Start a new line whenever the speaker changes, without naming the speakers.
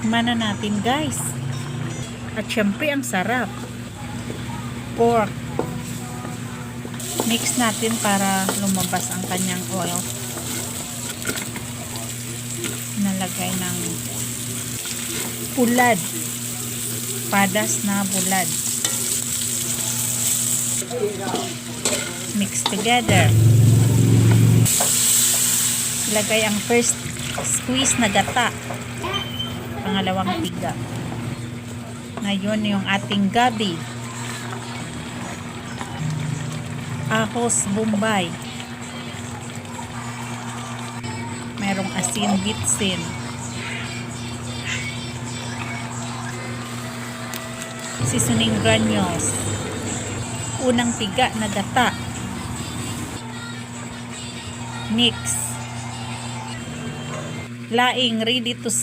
Tikman na natin guys. At syempre ang sarap. Pork. Mix natin para lumabas ang kanyang oil. Nalagay ng pulad. Padas na bulad. Mix together. Ilagay ang first squeeze na gata. Pangalawang tiga. Ngayon yung ating gabi. Ahos Bombay. Merong asin bitsin. Seasoning granules. Unang tiga na gata. Mix. Laing ready to